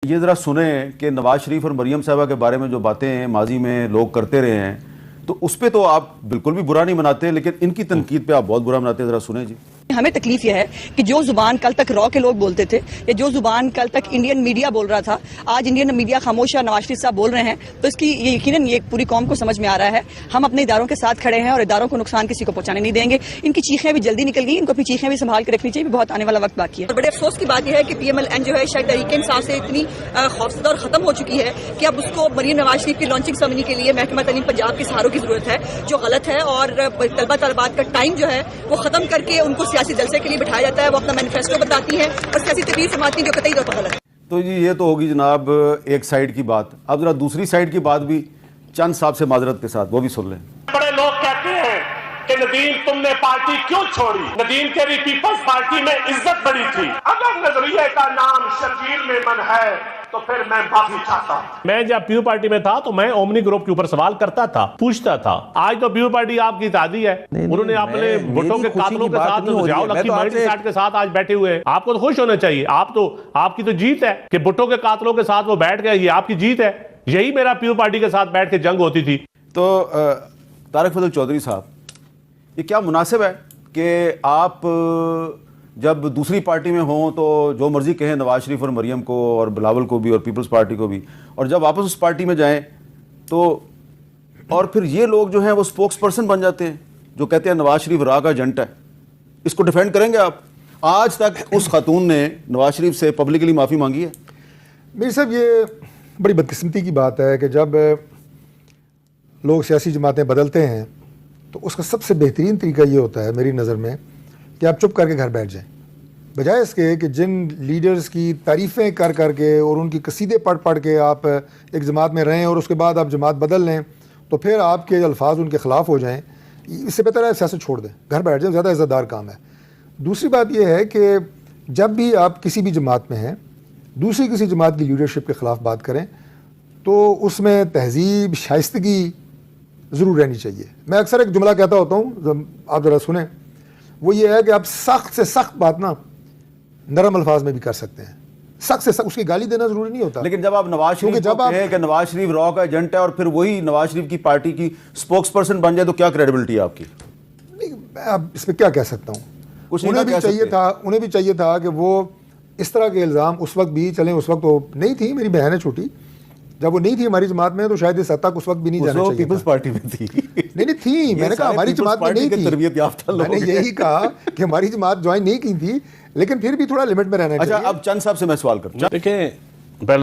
ये ज़रा सुने कि नवाज शरीफ और मरियम साहबा के बारे में जो बातें माजी में लोग करते रहे हैं, तो उस पर तो आप बिल्कुल भी बुरा नहीं मनाते, लेकिन इनकी तनकीद पे आप बहुत बुरा मनाते हैं। ज़रा सुने जी। हमें तकलीफ यह है कि जो जुबान कल तक रॉ के लोग बोलते थे या जो जुबान कल तक इंडियन मीडिया बोल रहा था, आज इंडियन मीडिया खामोश है, नवाज शरीफ साहब बोल रहे हैं, तो इसकी ये यकीनन ये पूरी कौम को समझ में आ रहा है। हम अपने इदारों के साथ खड़े हैं और इदारों को नुकसान किसी को पहुंचाने नहीं देंगे। इनकी चीखें भी जल्दी निकल गई, इनको अपनी चीखें भी संभाल के रखनी चाहिए, बहुत आने वाला वक्त बाकी है। और बड़े अफसोस की बात यह है कि PMLN जो है शायद तहरीक इंसाफ से इतनी खौफजदा और खत्म हो चुकी है कि अब उसको मरियम नवाज शरीफ की लॉन्चिंग सेरेमनी के लिए महकमा तालीम पंजाब के सहारों की जरूरत है, जो गलत है। और तलबा तलबात का टाइम जो है वो खत्म करके उनको सियासी जलसे के लिए बिठाया जाता है, वो अपना मैनिफेस्टो बताती है और सियासी तकरीर समाती जो कतई तौर पर गलत है। तो जी ये तो होगी जनाब एक साइड की बात। अब जरा दूसरी साइड की बात भी चंद साहब से माजरत के साथ वो भी सुन लें। बड़े लोग कहते हैं कि नदीम तुमने पार्टी क्यों छोड़ी, नदीम के भी पीपल्स पार्टी में इज्जत बड़ी थी। अगर नजरिए का नाम शकील में मन है तो फिर मैं माफी चाहता हूँ। मैं जब पीयू पार्टी में था तो मैं ओमनी ग्रुप के ऊपर सवाल करता था, पूछता था। आज तो पीयू पार्टी आपकी दादी है, उन्होंने अपने भुट्टो के कातलों के साथ के साथ आज बैठे हुए हैं। आपको तो खुश होना चाहिए। आपकी तो जीत है कि भुट्टो के कातलों के साथ वो बैठ गए, ये आपकी जीत है। यही मेरा पीयू पार्टी के साथ बैठ के जंग होती थी। तो तारिक फजल चौधरी साहब, ये क्या मुनासिब है कि आप जब दूसरी पार्टी में हों तो जो मर्जी कहें नवाज शरीफ और मरियम को और बिलावल को भी और पीपल्स पार्टी को भी, और जब वापस उस पार्टी में जाएं तो और फिर ये लोग जो हैं वो स्पोक्स पर्सन बन जाते हैं जो कहते हैं नवाज शरीफ राह का एजेंट है। इसको डिफेंड करेंगे आप? आज तक उस खातून ने नवाज शरीफ से पब्लिकली माफ़ी मांगी है? मेरे साहब ये बड़ी बदकिस्मती की बात है कि जब लोग सियासी जमातें बदलते हैं तो उसका सबसे बेहतरीन तरीका ये होता है मेरी नज़र में कि आप चुप करके घर बैठ जाएं, बजाय इसके कि जिन लीडर्स की तारीफ़ें कर करके और उनकी कसीदे पढ़ पढ़ के आप एक जमात में रहें और उसके बाद आप जमात बदल लें तो फिर आपके अल्फाज उनके ख़िलाफ़ हो जाएं। इससे बेहतर है सियासत छोड़ दें, घर बैठ जाएं, ज़्यादा इज़्ज़तदार काम है। दूसरी बात यह है कि जब भी आप किसी भी जमात में हैं, दूसरी किसी जमात की लीडरशिप के ख़िलाफ़ बात करें तो उसमें तहज़ीब, शाइस्तगी ज़रूर रहनी चाहिए। मैं अक्सर एक जुमला कहता होता हूँ, आप ज़रा सुने, वो ये है कि आप सख्त से सख्त बात ना नरम अल्फाज में भी कर सकते हैं। सख्त से सख्त, उसकी गाली देना जरूरी नहीं होता। लेकिन जब आप नवाज शरीफ को कहें कि नवाज शरीफ रॉ का एजेंट है और फिर वही नवाज शरीफ की पार्टी की स्पोक्स पर्सन बन जाए तो क्या क्रेडिबिलिटी है आपकी? नहीं, मैं अब इसमें क्या कह सकता हूँ। उन्हें भी चाहिए था कि वो इस तरह के इल्ज़ाम उस वक्त भी चलें। उस वक्त तो नहीं थी, मेरी बहन है छोटी, जब वो नहीं थी हमारी जमात में तो शायद इस हद तक उस वक्त भी नहीं जाना चाहिए। पीपल्स पार्टी में थी। नहीं थी, मैंने कहा हमारी जमात में नहीं थी। मैंने यही कहा कि हमारी जमात ज्वाइन नहीं की थी, लेकिन फिर भी थोड़ा लिमिट में रहना चाहिए। अच्छा, अब चंद साहब से मैं सवाल करता हूं। देखिए,